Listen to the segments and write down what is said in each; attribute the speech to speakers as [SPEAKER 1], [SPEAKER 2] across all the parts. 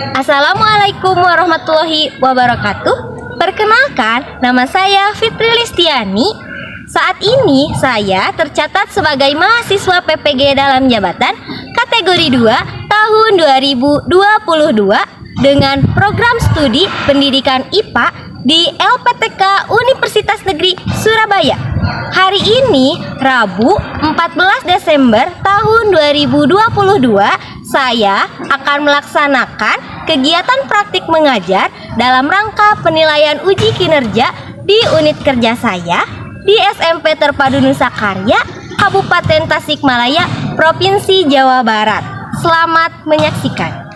[SPEAKER 1] Assalamualaikum warahmatullahi wabarakatuh. Perkenalkan, nama saya Fitri Listiani. Saat ini saya tercatat sebagai mahasiswa PPG dalam jabatan kategori 2 tahun 2022 dengan program studi pendidikan IPA di LPTK Universitas Negeri Surabaya. Hari ini, Rabu 14 Desember tahun 2022, saya akan melaksanakan kegiatan praktik mengajar dalam rangka penilaian uji kinerja di unit kerja saya di SMP Terpadu Nusa Karya, Kabupaten Tasikmalaya, Provinsi Jawa Barat. Selamat menyaksikan.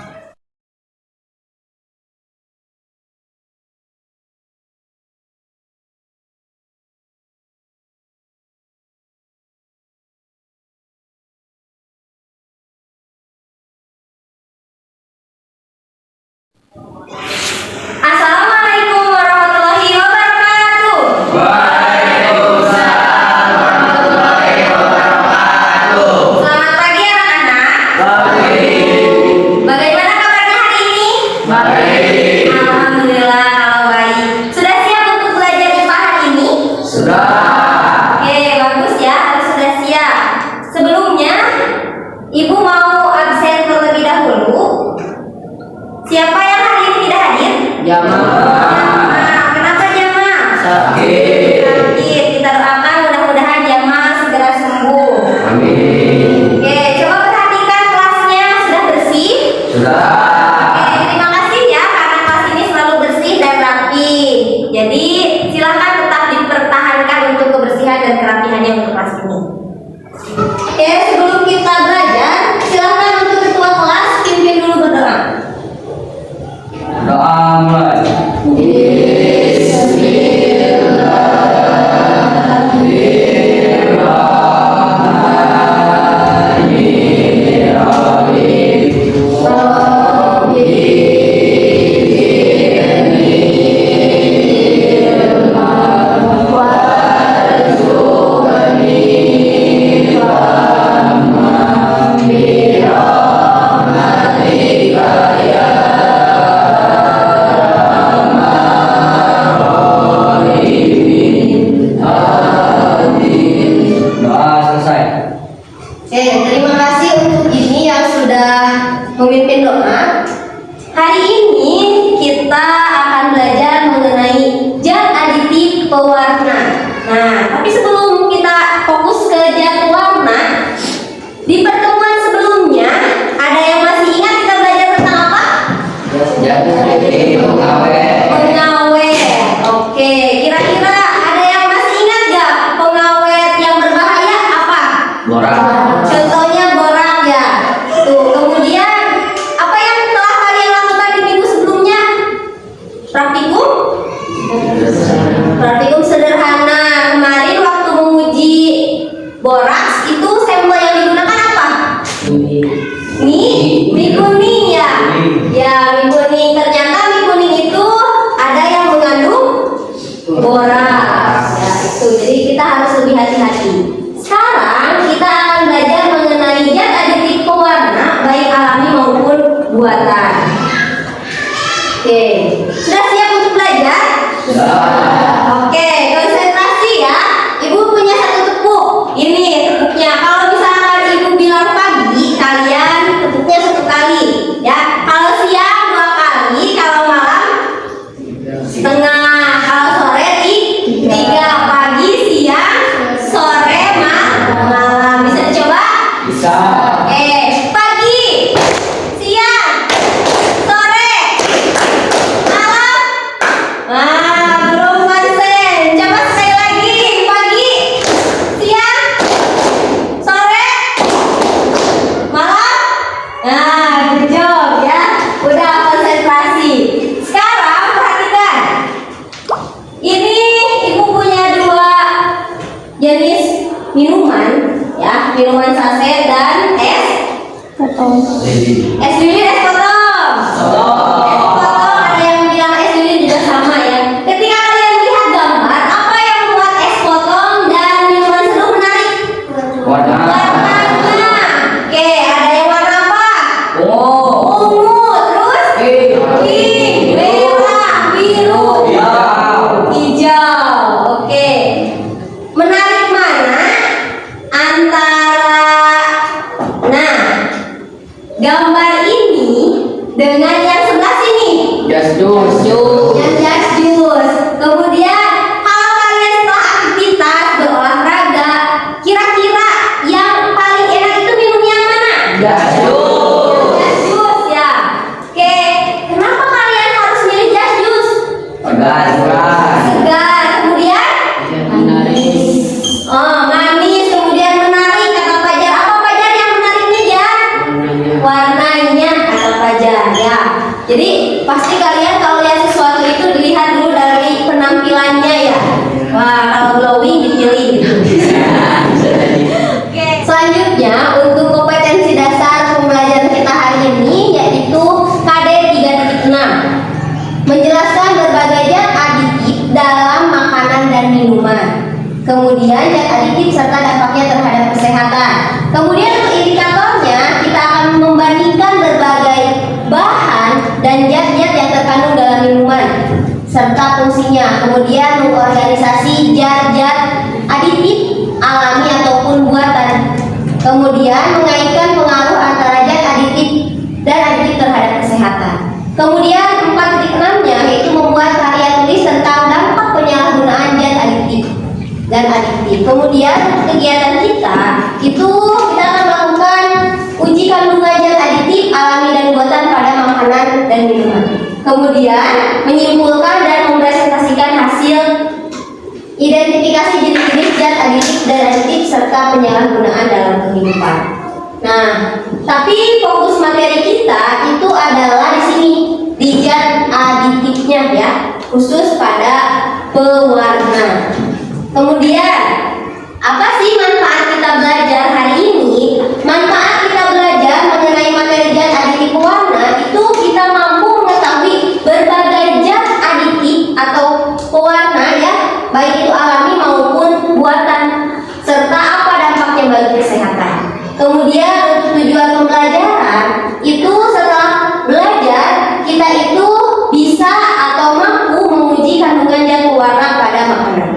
[SPEAKER 1] Assalamualaikum warahmatullahi wabarakatuh.
[SPEAKER 2] Waalaikumsalam warahmatullahi wabarakatuh.
[SPEAKER 1] Selamat pagi anak-anak.
[SPEAKER 2] Pagi.
[SPEAKER 1] Bagaimana kabarnya hari ini?
[SPEAKER 2] Baik.
[SPEAKER 1] Alhamdulillah kalau baik. Sudah siap untuk belajar IPA hari ini?
[SPEAKER 2] Sudah.
[SPEAKER 1] Oke, bagus ya, harus sudah siap. Sebelumnya, Ibu mau absen terlebih dahulu. Siapa yang hari ini tidak hadir?
[SPEAKER 2] Jamaah.
[SPEAKER 1] Kenapa jamaah?
[SPEAKER 2] Sakit.
[SPEAKER 1] Sakit. Kita doakan mudah-mudahan jamaah segera sembuh.
[SPEAKER 2] Amin.
[SPEAKER 1] Oke, coba perhatikan kelasnya sudah bersih.
[SPEAKER 2] Sudah.
[SPEAKER 1] Oke, terima kasih ya karena kelas ini selalu bersih dan rapi. Jadi silakan tetap dipertahankan untuk kebersihan dan kerapihannya untuk kelas ini. Oke, sebelum kita belajar, silakan untuk ketua kelas pimpin dulu berdoa.
[SPEAKER 2] Doa mulai. Doa selesai.
[SPEAKER 1] Oke, terima kasih untuk ini yang sudah memimpin doa. Hari ini kita akan belajar mengenai zat aditif pewarna. Nah, tapi sebelum kita fokus ke zat warna, di pertemuan sebelumnya ada yang masih ingat kita belajar tentang apa?
[SPEAKER 2] Jadi pengawet.
[SPEAKER 1] Pengawet. Oke, kira-kira ada yang masih ingat gak pengawet yang berbahaya apa?
[SPEAKER 2] Borak.
[SPEAKER 1] Contohnya borak ya. Tuh, kemudian apa yang telah kalian lakukan di minggu sebelumnya? Praktikum? Praktikum sederhana. Kemarin waktu menguji boraks itu sampel yang digunakan apa? Mie kuning ya. Ya, mie kuning. Ternyata mie kuning itu ada yang mengandung boraks. Ya, itu. Jadi kita harus lebih hati-hati. Sekarang kita akan belajar mengenai zat aditif pewarna baik alami maupun buatan. Oke, sudah siap untuk belajar? Oke, konsentrasi ya. Ibu punya satu tepuk. Ini tepuknya. Kalau misalkan ibu bilang pagi, kalian tepuknya satu kali. Ya, kalau siang 2 kali, kalau malam setengah, kalau sore 3. Pagi, siang, sore, malam. Bisa dicoba?
[SPEAKER 2] Bisa.
[SPEAKER 1] Oke, pagi, siang, sore, malam. Belum konsen. Coba sekali lagi. Pagi, siang, sore, malam. Good job ya. Udah konsentrasi. Sekarang perhatikan. Ini ibu punya 2 jenis minuman ya, minuman saset dan es potong. Es lilin, es potong. Es potong, ada yang bilang es lilin juga sama ya. Ketika kalian melihat gambar, apa yang membuat es potong dan minuman seru menarik?
[SPEAKER 2] Warna.
[SPEAKER 1] Warnanya. Oke, ada yang warna apa?
[SPEAKER 2] Oh.
[SPEAKER 1] Ungu, terus
[SPEAKER 2] Jas jus.
[SPEAKER 1] Jas jus. Kemudian kalau kalian setelah aktivitas berolahraga, kira-kira yang paling enak itu minum yang mana?
[SPEAKER 2] Jas jus.
[SPEAKER 1] Jas jus ya. Oke, kenapa kalian harus milih jas jus?
[SPEAKER 2] Segar.
[SPEAKER 1] Segar. Kemudian manis, kemudian menarik kata Fajar. Apa Fajar yang menariknya ya? Warnanya kata Fajar ya. Jadi pasti kalian kalau lihat sesuatu itu dilihat dulu dari penampilannya ya. Wah, kalau glowing dipilih gitu. Oke, selanjutnya untuk kompetensi dasar pembelajaran kita hari ini yaitu KD 3.6, menjelaskan berbagai zat aditif dalam makanan dan minuman. Kemudian zat aditif serta dampaknya terhadap kesehatan. Kemudian untuk indikatornya kita akan membandingkan berbagai bahan dan zat-zat yang terkandung dalam minuman serta fungsinya. Kemudian mengorganisasi zat-zat aditif alami ataupun buatan. Kemudian mengaitkan pengaruh antara zat aditif dan aditif terhadap kesehatan. Kemudian 4.6-nya yaitu membuat karya tulis tentang dampak penyalahgunaan zat aditif dan adiktif. Kemudian kegiatan kita itu kita akan melakukan uji kandungan zat aditif alami dan buatan pada makanan dan minuman. Kemudian menyimpulkan dan mempresentasikan hasil identifikasi jenis-jenis zat aditif dan aditif serta penyalahgunaan dalam kehidupan. Nah, tapi fokus materi kita itu adalah di sini di zat aditifnya ya, khusus pada pewarna. Kemudian, apa sih manfaat kita belajar hari ini? Manfaat kita belajar mengenai materi zat aditif pewarna itu kita mampu mengetahui berbagai zat aditif atau pewarna ya, baik itu alami maupun buatan, serta apa dampaknya bagi kesehatan. Kemudian untuk tujuan pembelajaran itu setelah belajar kita itu bisa atau mampu menguji kandungan zat pewarna pada makanan.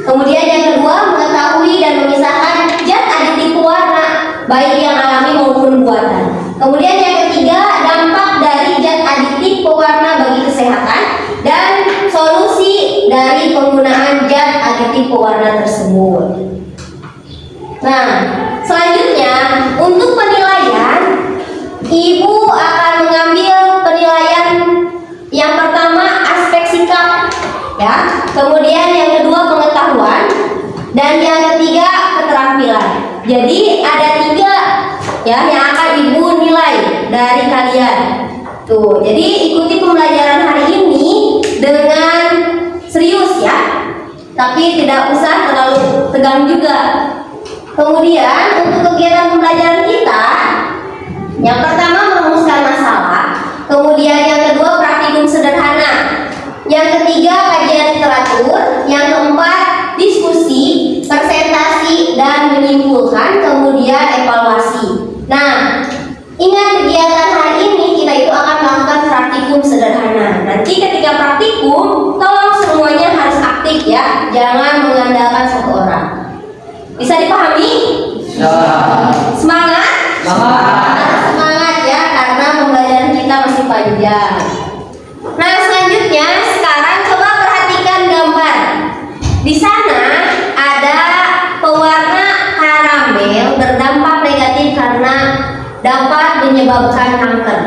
[SPEAKER 1] Kemudian yang kedua, mengetahui dan memisahkan zat aditif pewarna baik yang alami maupun buatan. Kemudian yang ketiga, dampak dari zat aditif pewarna bagi kesehatan dan solusi dari penggunaan zat aditif pewarna tersebut. Nah, selanjutnya untuk penilaian, Ibu akan mengambil penilaian yang pertama aspek sikap ya, kemudian yang kedua pengetahuan, dan yang ketiga keterampilan. Jadi ada 3 ya yang akan Ibu nilai dari kalian. Tuh, jadi ikuti pembelajaran hari ini dengan serius ya, tapi tidak usah terlalu tegang juga. Kemudian untuk kegiatan pembelajaran kita, yang pertama merumuskan masalah, kemudian yang kedua praktikum sederhana, yang ketiga kajian literatur, yang keempat diskusi, presentasi dan menyimpulkan, kemudian evaluasi. Nah, ingat kegiatan hari ini kita itu akan melakukan praktikum sederhana. Nanti ketika praktikum, tolong semuanya harus aktif ya, jangan mengandalkan satu orang. Bisa dipahami? Semangat? Semangat ya, karena pembelajaran kita masih panjang. Nah, selanjutnya sekarang coba perhatikan gambar. Di sana ada pewarna karamel berdampak negatif karena dapat menyebabkan kanker.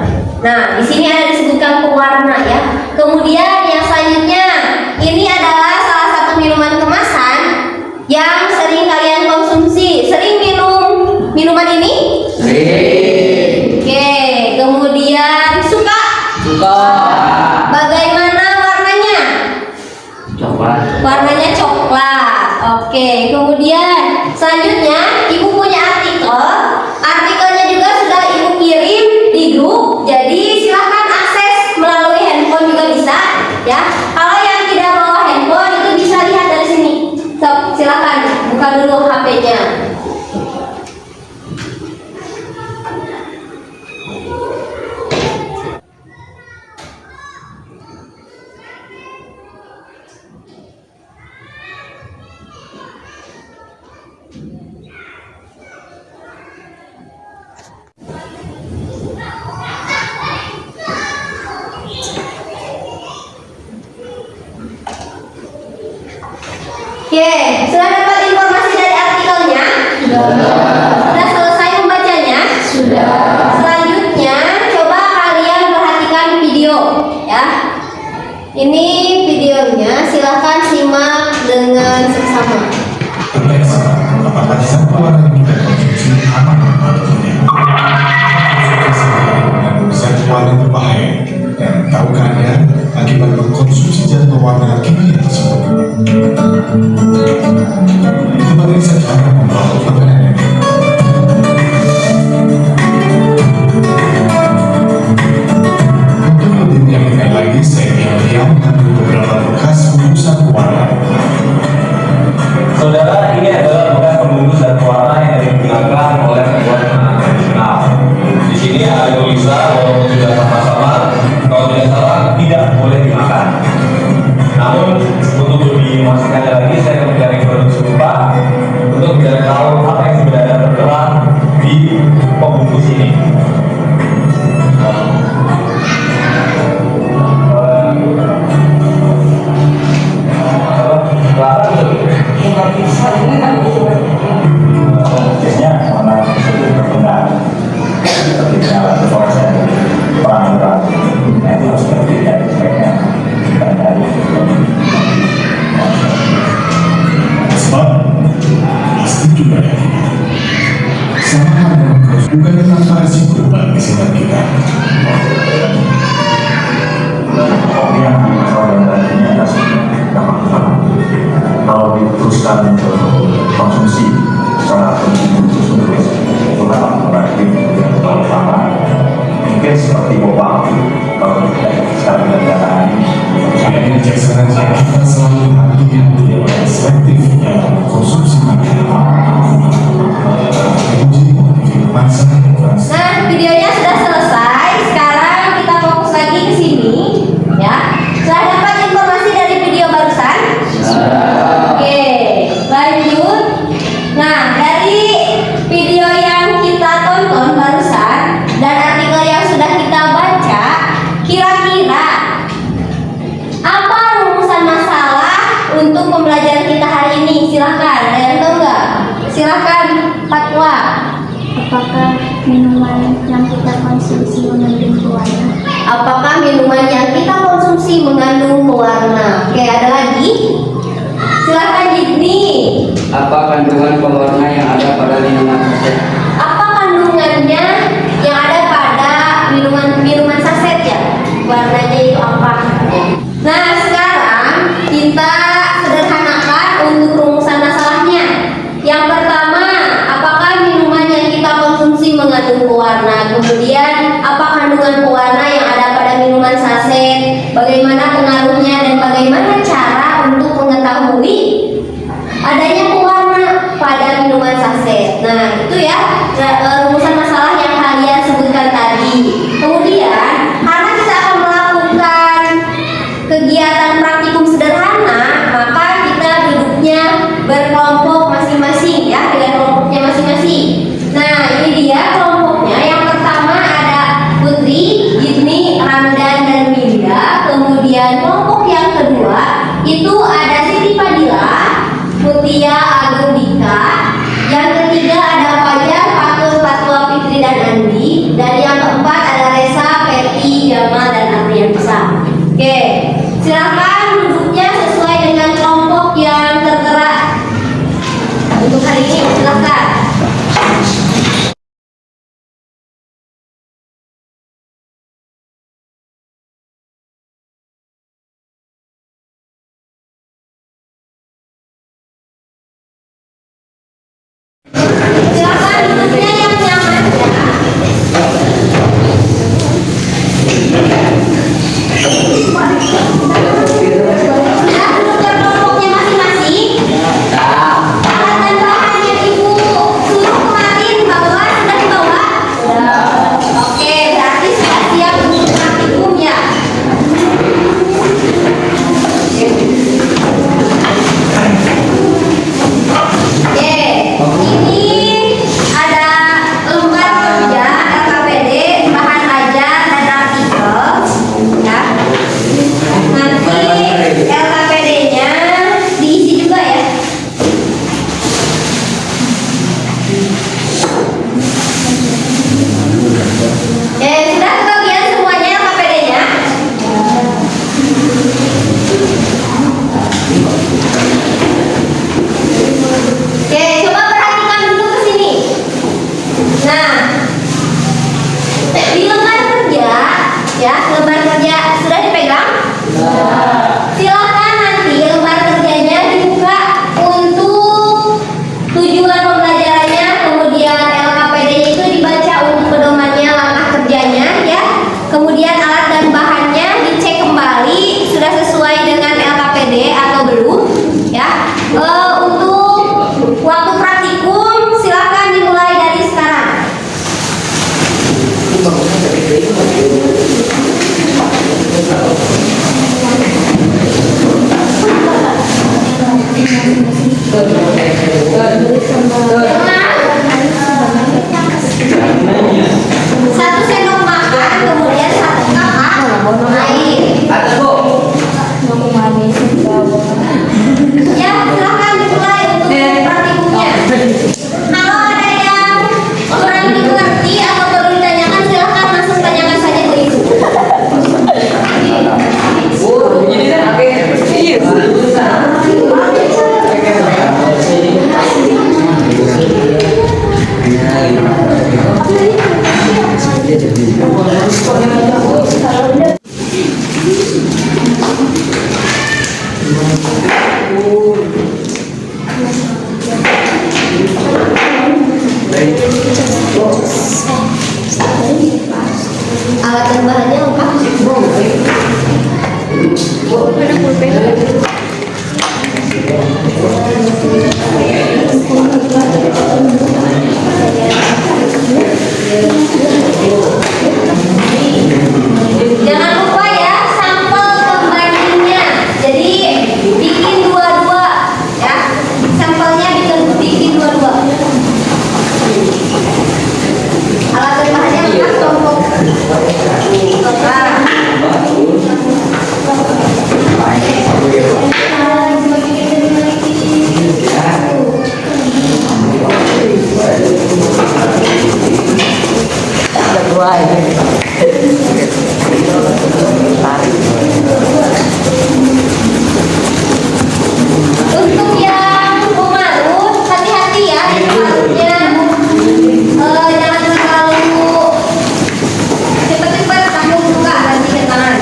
[SPEAKER 1] Nah, di sini ada disebutkan pewarna ya. Kemudian yang selanjutnya, ini adalah salah satu minuman kemasan yang sering kalian konsumsi. Sering minum minuman ini?
[SPEAKER 2] Sering.
[SPEAKER 1] Oke, kemudian suka?
[SPEAKER 2] Suka.
[SPEAKER 1] Bagaimana warnanya?
[SPEAKER 2] Coklat.
[SPEAKER 1] Warnanya coklat. Oke, kemudian selanjutnya Ibu punya artikel. Artikelnya juga sudah Ibu kirim di grup. Jadi silahkan akses melalui handphone juga bisa ya. Kalau yang tidak bawa handphone itu bisa lihat dari sini. Silahkan buka dulu HP-nya. Oke, sudah dapat informasi dari artikelnya? Sudah selesai membacanya?
[SPEAKER 3] Sudah.
[SPEAKER 1] Selanjutnya, coba kalian perhatikan video, ya. Ini videonya, silahkan simak dengan seksama.
[SPEAKER 4] Pertanyaan, apakah zat warna yang kita konsumsi aman untuk tubuhnya? Mengandung zat warna berbahaya. Dan tahukah Anda akibat mengkonsumsi zat pewarna kimia tersebut? Itu bagi saja membawa pertanyaan ini. Untuk lebih meyakinkan lagi, saya diam mengambil beberapa bekas bungkusan pewarna.
[SPEAKER 5] Saudara, ini adalah bekas pembungkus dan pewarna yang digunakan oleh pembuat makanan tradisional. Di sini ada tulisan walaupun sudah sama-sama, kalau tidak salah tidak boleh dimakan. Namun untuk lebih memastikannya lagi, saya akan mencari produk serupa untuk biar tahu apa yang sebenarnya tertera di pembungkus ini.
[SPEAKER 6] Biasanya warna tersebut berguna ketika proses perang berat itu harus berbeda sebaiknya kita dari
[SPEAKER 4] Sebab pasti juga ya. Sama halnya bukan tanpa resiko bagi kesehatan kita.
[SPEAKER 6] kopi yang masalah yang tadinya atas dampak utama kalau diteruskan ke konsumsi secara terus menerus itu dapat berakhir terlalu lama mungkin seperti boba kalau kita sekarang dan
[SPEAKER 4] Jadi bijaksana jika kita selalu memilih yang tidak selektif dalam konsumsi makanan. Itu jadi masa
[SPEAKER 1] Nah, videonya sudah selesai. Sekarang kita fokus lagi ke sini, ya. Sudah dapat informasi dari video barusan? Oke, lanjut. Nah, dari video yang kita tonton barusan dan artikel yang sudah kita baca, kira-kira apa rumusan masalah untuk pembelajaran kita hari ini? Silahkan, ada yang tahu nggak? Silahkan, Fatwa.
[SPEAKER 3] Apakah minuman yang kita konsumsi mengandung pewarna?
[SPEAKER 1] Apakah minuman yang kita konsumsi mengandung pewarna? Oke, ada lagi? Silahkan Jidni.
[SPEAKER 2] Apa kandungan pewarna yang ada pada minuman saset?
[SPEAKER 1] Apa kandungannya yang ada pada minuman saset ya? Warnanya itu apa? Nah, sekarang kita sederhanakan untuk rumusan masalahnya. Yang pertama, apakah minuman yang kita konsumsi mengandung pewarna? Kemudian, apa kandungan pewarna yang ada pada minuman saset? Bagaimana pengaruhnya dan bagaimana cara untuk mengetahui adanya pewarna pada minuman saset? Nah, itu ya rumusan masalah yang kalian sebutkan tadi. Kemudian, karena kita akan melakukan kegiatan praktikum sederhana, maka kita duduknya berkelompok masing-masing ya, dengan kelompoknya masing-masing. Nah, ini dia kelompoknya. Yang pertama ada Putri, Jidni, Ramdan, dan Winda. Kemudian kelompok yang kedua itu ada Siti Fadila, Mutia, Agung, Dika. Yang ketiga ada Fajar, Fatul, Fatwa, Fitri, dan Andi. Dan yang keempat ada Resa, Peti, Jamal, dan Apriansa. Oke, silakan duduknya sesuai dengan kelompok yang tertera untuk hari ini. Silakan. Silakan duduknya yang nyaman ya. lembar kerja sudah dipegang? Silakan nanti lembar kerjanya dibuka untuk tujuan pembelajarannya, kemudian LKPD-nya itu dibaca untuk pedomannya, langkah kerjanya ya. Kemudian alat dan bahannya dicek kembali sudah sesuai dengan LKPD atau belum ya. Untuk waktu praktikum silakan dimulai dari sekarang. Satu sendok makan, kemudian 1 cup air. Ya, silakan dimulai untuk praktikumnya. Kalau ada yang kurang dimengerti atau perlu ditanyakan, silakan langsung tanyakan saja ke ibu. Alat dan bahannya lengkap. Jangan lupa ya sampel pembandingnya. Jadi bikin dua-dua ya. Sampelnya bikin dua-dua. Alat dan bahannya lengkap kelompok. Untuk yang pemarut, hati-hati ya pemarutnya. Jangan terlalu cepat-cepat kamu buka nanti ke tangan.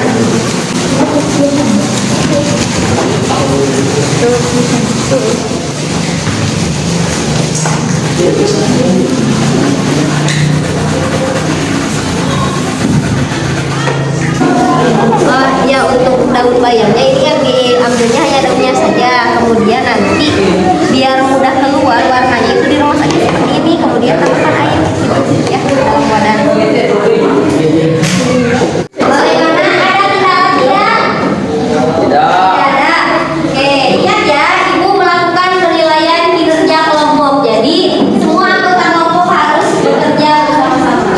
[SPEAKER 1] Ya untuk daun bayamnya ini yang diambilnya hanya daunnya saja, kemudian nanti biar mudah keluar warnanya itu di rumah sakit seperti ini, kemudian tambahkan air gitu, ya dalam wadah. Bagaimana, ada kendala tidak? Tidak ada. Oke, ingat ya, ibu melakukan penilaian kinerja kelompok, jadi semua anggota kelompok harus bekerja bersama-sama.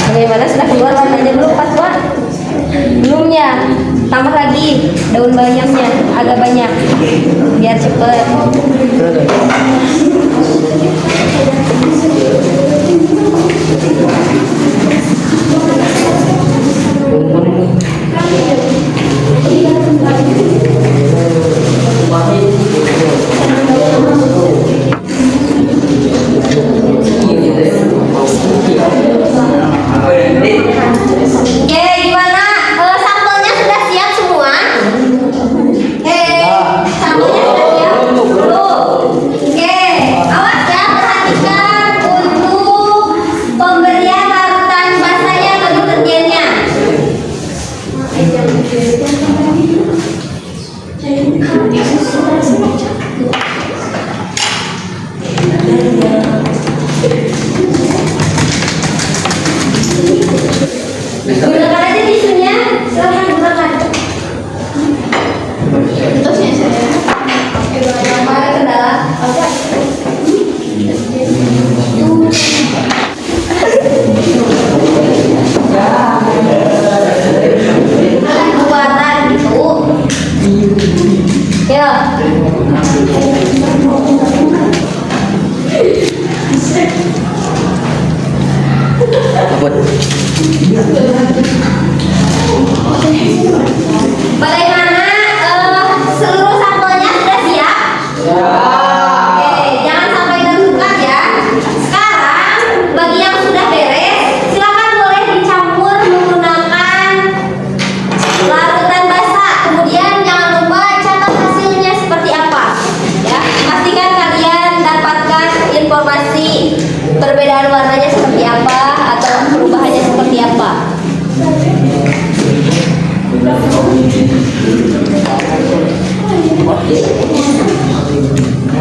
[SPEAKER 1] Bagaimana, sudah keluar warnanya belum Pak Tua? Belum ya? Tambah lagi daun bayamnya agak banyak biar cepet. Oke, gimana? Sampelnya sudah siap semua? Sampelnya sudah siap? Belum. Oke, awas ya, perhatikan Bagaimana? Seluruh sampelnya sudah siap? Oke, jangan sampai tertukar ya. Sekarang bagi yang sudah beres, silakan boleh dicampur menggunakan larutan basah. Kemudian jangan lupa catat hasilnya seperti apa. Ya, pastikan kalian dapatkan informasi perbedaan warnanya seperti apa atau perubahannya seperti apa.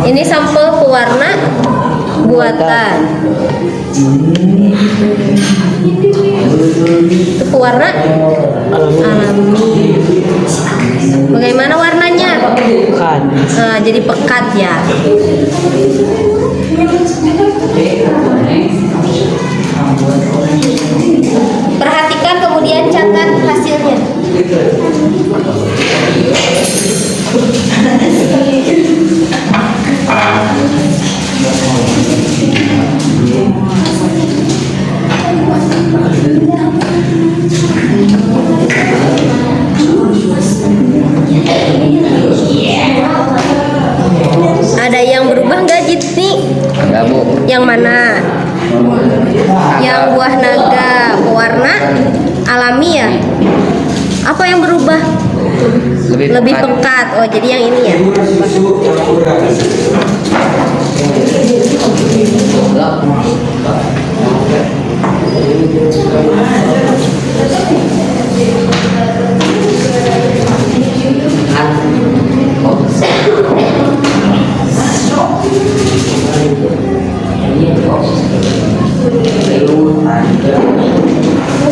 [SPEAKER 1] Ini sampel pewarna buatan. Itu pewarna alami. Bagaimana warnanya? Pekat. Nah, jadi pekat ya. Perhatikan kemudian catat hasilnya. Ada yang berubah nggak Jitni?
[SPEAKER 2] Ada Bu.
[SPEAKER 1] Yang mana? Yang buah naga pewarna alami ya? Apa yang berubah? Lebih pekat. Oh, jadi yang ini ya.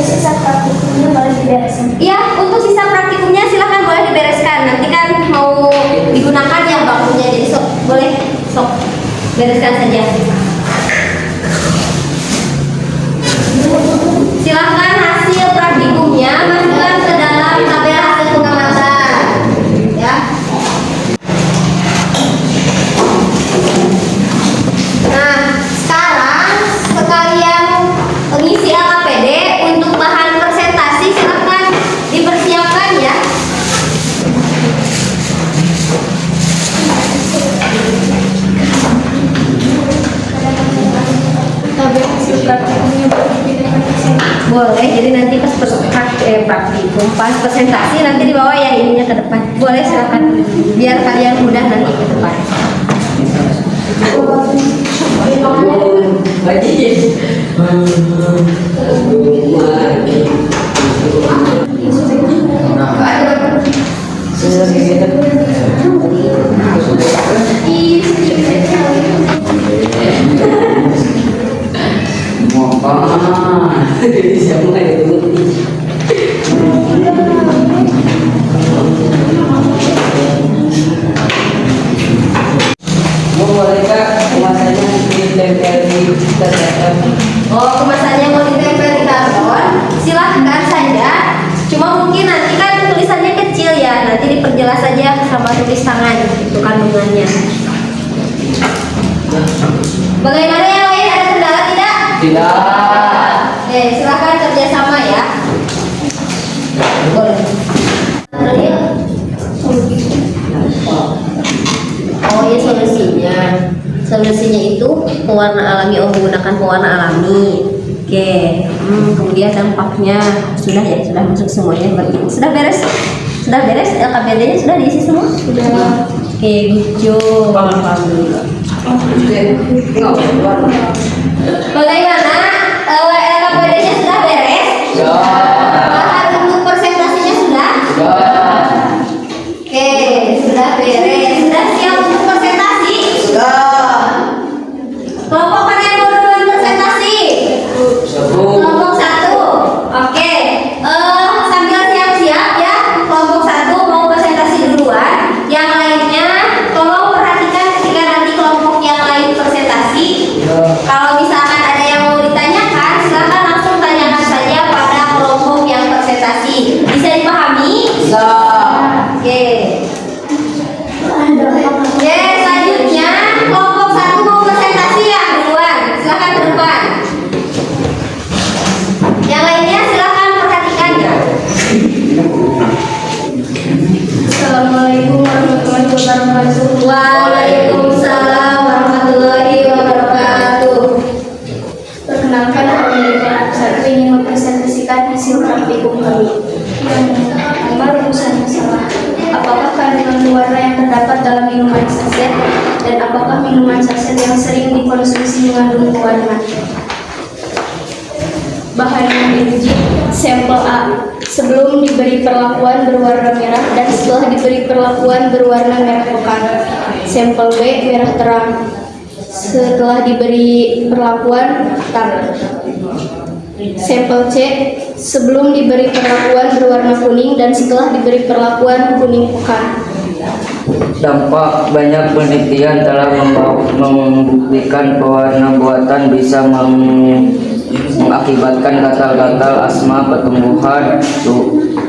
[SPEAKER 3] Sisa praktikumnya boleh diberesin.
[SPEAKER 1] Iya, untuk sisa praktikumnya silahkan boleh dibereskan. Nanti kan mau digunakan ya bakunya, jadi sok bereskan saja. Silahkan hasil praktikumnya masukkan ke dalam tabel hasil pengamatan. Ya. Nah, sekarang sekalian mengisi LKPD untuk bahan presentasi silahkan dipersiapkan ya.
[SPEAKER 3] Tabel hasil praktikumnya boleh dipindahkan ke sini.
[SPEAKER 1] Boleh, jadi nanti pas praktikum, pas presentasi nanti dibawa ya ininya ke depan. Boleh silakan, biar kalian mudah nanti ke depan. Oh, kemasannya mau ditempel di karton, silahkan saja. Cuma mungkin nanti kan tulisannya kecil ya, nanti diperjelas saja sama tulis tangan itu kandungannya. Bagaimana yang lain, ada kendala tidak?
[SPEAKER 2] Tidak.
[SPEAKER 1] Oke, silahkan kerjasama ya. Boleh. Oh ya, solusinya. Solusinya itu pewarna alami, menggunakan pewarna alami. Oke, kemudian dampaknya sudah ya, sudah masuk semuanya. Sudah beres? Sudah beres? LKPD-nya sudah diisi semua? Sudah. Oke, hijau. Alhamdulillah. Bagaimana? LKPD-nya sudah beres? Bahan untuk presentasinya sudah? Oke, sudah beres. Sudah siap untuk presentasi? Kelompok mana yang mau duluan presentasi? Kelompok 1. Oke. Sambil siap-siap ya. Kelompok 1 mau presentasi duluan. Yang lainnya tolong perhatikan ketika nanti kelompok yang lain presentasi. Kalau misalkan ada yang mau ditanyakan, silakan langsung tanyakan saja pada kelompok yang presentasi.
[SPEAKER 3] Assalamualaikum kami. Yang pertama, rumusan masalah. Apakah kandungan warna yang terdapat dalam minuman saset dan apakah minuman saset yang sering dikonsumsi mengandung pewarna? Bahan yang diuji, sampel A. Sebelum diberi perlakuan berwarna merah dan setelah diberi perlakuan berwarna merah pekat. Sampel B merah terang. Setelah diberi perlakuan hitam. Sampel C. Sebelum diberi perlakuan berwarna kuning dan setelah diberi perlakuan kuning pekat.
[SPEAKER 2] Dampak banyak penelitian telah membuktikan pewarna buatan bisa mengakibatkan gatal-gatal, asma, pertumbuhan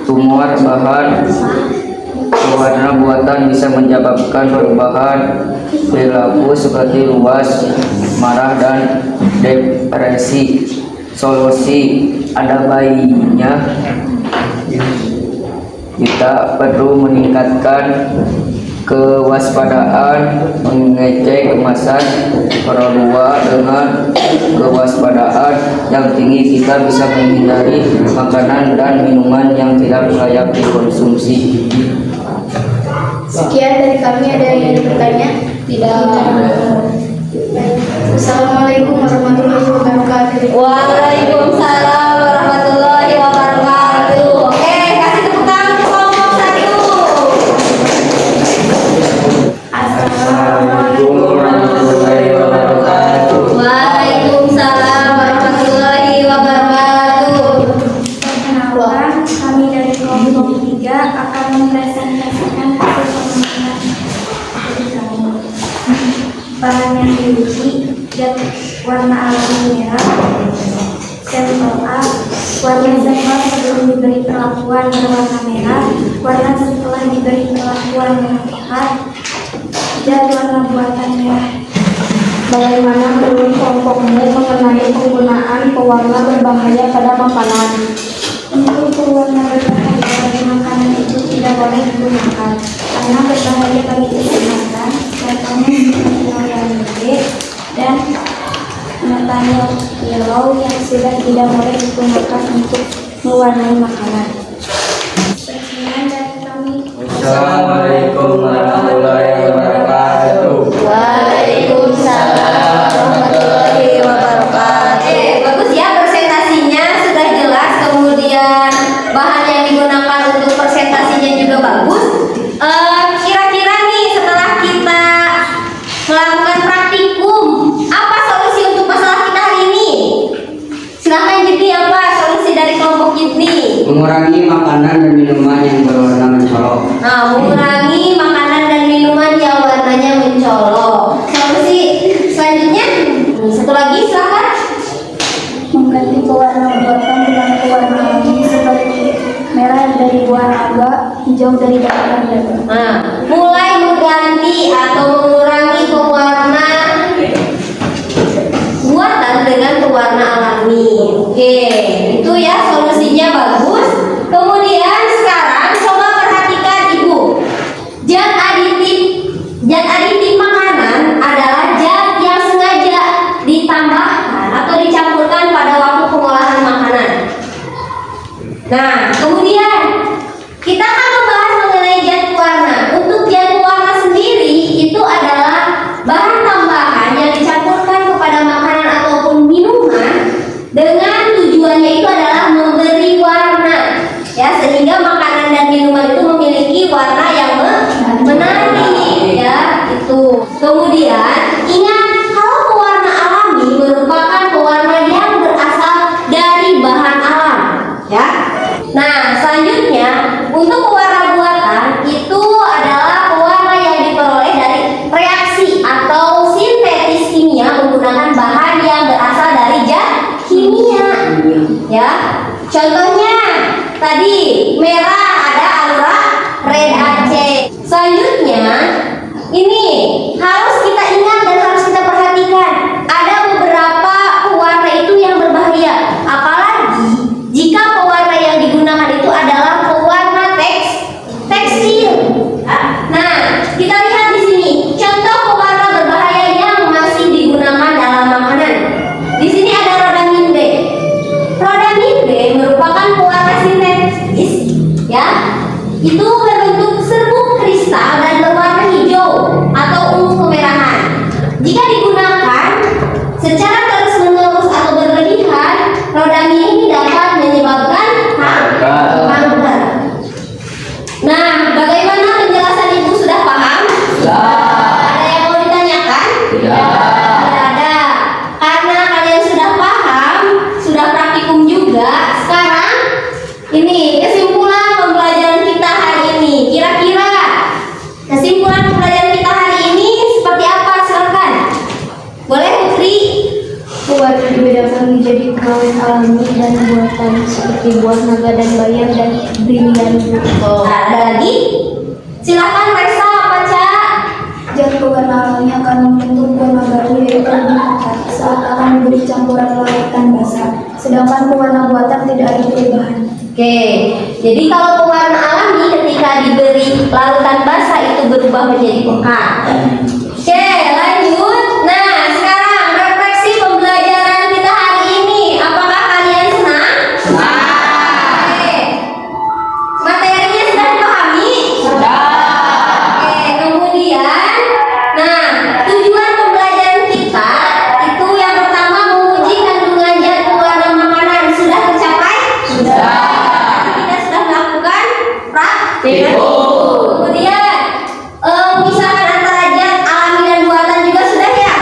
[SPEAKER 2] tumor. Bahan pewarna buatan bisa menyebabkan perubahan perilaku seperti luas, marah, dan depresi. Solusi ada baiknya kita perlu meningkatkan kewaspadaan, mengecek kemasan produk dengan kewaspadaan yang tinggi. Kita bisa menghindari makanan dan minuman yang tidak layak dikonsumsi.
[SPEAKER 3] Sekian dari kami. Ada yang bertanya? Tidak. Assalamualaikum warahmatullahi wabarakatuh.
[SPEAKER 1] Waalaikumsalam warahmatullahi wabarakatuh. Oke, kasih tepuk tangan untuk kelompok 1.
[SPEAKER 2] Assalamualaikum warahmatullahi wabarakatuh.
[SPEAKER 1] Waalaikumsalam warahmatullahi wabarakatuh.
[SPEAKER 3] Perkenalkan, kami dari kelompok 3 akan mempresentasikan hasil penelitian dari kami. Bahan yang diuji, zat warna alami merah. Sampel A, warna sampel sebelum diberi perlakuan berwarna merah, warna setelah diberi perlakuan merah pekat. Zat warna buatan merah. Bagaimana menurut kelompokmu mengenai penggunaan pewarna berbahaya pada makanan? Untuk pewarna berbahaya pada makanan itu tidak boleh digunakan karena berbahaya bagi kesehatan. Contohnya seperti dan metanil yellow yang sudah tidak boleh digunakan untuk mewarnai makanan. Sekian dari kami.
[SPEAKER 2] Assalamualaikum warahmatullahi wabarakatuh.
[SPEAKER 1] Waalaikumsalam warahmatullahi wabarakatuh. Bagus ya presentasinya, sudah jelas, kemudian bahan yang digunakan untuk presentasinya juga bagus. Kira-kira nih setelah kita melakukan praktikum, apa solusi untuk masalah kita hari ini? Silahkan Jitni, apa solusi dari kelompok Jitni?
[SPEAKER 2] Mengurangi makanan dan minuman yang berwarna mencolok.
[SPEAKER 1] Nah, mengurangi makanan dan minuman yang warnanya mencolok. Solusi selanjutnya, satu lagi silahkan.
[SPEAKER 3] Mengganti pewarna buatan dengan pewarna alami seperti merah dari buah naga, hijau dari daun jagung.
[SPEAKER 1] Nah, mulai mengganti atau mengurangi pewarna buatan dengan pewarna alami. Oke, itu ya solusinya bagus. Kemudian sekarang coba perhatikan Ibu. Zat aditif makanan adalah zat yang sengaja ditambahkan atau dicampurkan pada waktu pengolahan makanan. Nah, kemudian kita akan membahas mengenai zat pewarna. Untuk zat pewarna sendiri itu adalah bahan tambahan yang dicampurkan kepada makanan ataupun minuman dengan tujuannya itu adalah memberi warna, ya, sehingga makanan dan minuman itu memiliki warna yang menarik, ya, itu. Kemudian ingat, kalau pewarna alami merupakan pewarna yang berasal dari bahan alam, ya. Nah, selanjutnya untuk pewarna buatan itu adalah pewarna yang diperoleh dari reaksi atau sintetis kimia menggunakan bahan yang berasal dari zat kimia, ya. Contohnya tadi merah ada Alura Red AC. Selanjutnya ini harus kita ingat dan harus kita perhatikan, ada beberapa pewarna itu yang berbahaya, apalagi jika pewarna yang digunakan itu adalah pewarna tekstil. Nah, kita lihat di sini contoh pewarna berbahaya yang masih digunakan dalam makanan. Di sini ada rodamin B. Rodamin B merupakan pewarna sintetis itu berbentuk serbuk kristal dan berwarna hijau atau ungu kemerahan. Jika digunakan secara terus-menerus atau berlebihan, roda mie ini dapat menyebabkan kanker. Nah, bagaimana penjelasan ibu, sudah paham? Ada yang mau ditanyakan? Tidak ada. Karena kalian sudah paham, sudah praktikum juga. Sekarang ini kesimpulan pembelajaran kita hari ini. Kira-kira kesimpulan pembelajaran kita hari ini seperti apa? Silakan. Boleh Putri?
[SPEAKER 3] Pewarna dibedakan menjadi pengawet alami dan buatan seperti buah naga dan bayam dan brilian.
[SPEAKER 1] Ada lagi? Silakan Resa, baca.
[SPEAKER 3] Zat pewarna alami akan membentuk warna baru yaitu lebih pekat saat akan memberi campuran larutan basah. Sedangkan pewarna buatan tidak ada perubahan.
[SPEAKER 1] Oke, jadi kalau pewarna alami ketika diberi larutan basah itu berubah menjadi pekat. Oke, lanjut. Nah, sekarang refleksi pembelajaran kita hari ini. Apakah kalian senang? Oke. Materinya sudah dipahami? Oke, kemudian, nah, tujuan pembelajaran kita itu yang pertama menguji kandungan zat pewarna makanan. Sudah tercapai? Kita sudah melakukan praktik. Kemudian memisahkan antara zat alami dan buatan juga sudah ya?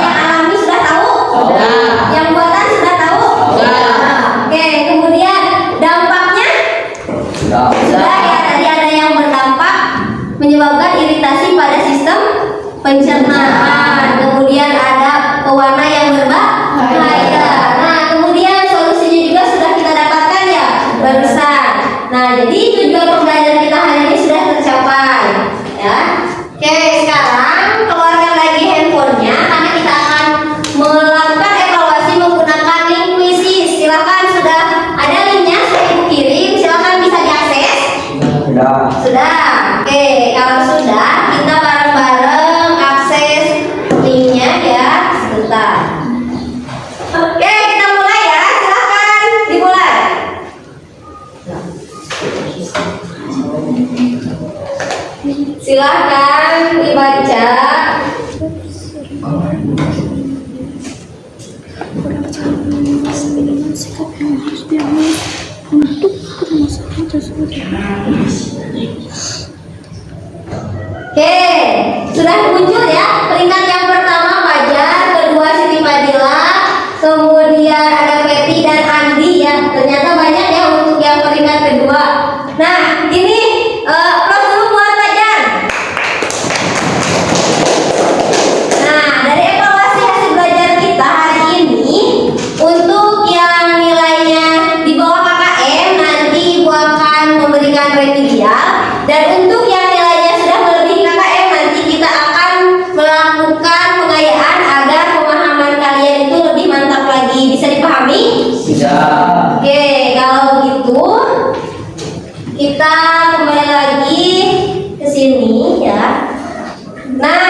[SPEAKER 1] Yang alami sudah tahu? Yang buatan sudah tahu? Oke, kemudian dampaknya? Sudah ya, tadi ada yang berdampak menyebabkan iritasi pada sistem pencernaan. Kemudian ada pewarna yang berbahaya. Nah, kemudian solusinya juga sudah kita dapatkan ya barusan. Nah, jadi tujuan pembelajaran kita hari ini sudah tercapai ya. Oke, sekarang keluarkan lagi handphonenya karena kita akan melakukan evaluasi menggunakan link kuisis. Silakan, sudah ada linknya, saya ibu kirim. Silakan bisa diakses. Sudah. Oke, kalau sudah kita bareng-bareng akses linknya ya. Sebentar. Oke, kita mulai ya. Silakan dimulai. Silakan dibaca. Oke, sudah muncul ya. Peringkat yang pertama Fajar, kedua Siti Fadila, kemudian ada Peti dan Andi ya. Ternyata banyak ya untuk yang peringkat kedua. Nah, ini plus dulu buat Fajar. Nah, dari evaluasi hasil belajar kita hari ini, untuk yang nilainya di bawah KKM nanti Ibu akan memberikan remedial, dan untuk yang nilainya sudah melebihi KKM nanti kita akan melakukan pengayaan agar pemahaman kalian itu lebih mantap lagi. Bisa dipahami?
[SPEAKER 2] Bisa.
[SPEAKER 1] Oke, kalau begitu kita kembali lagi ke sini ya. Nah,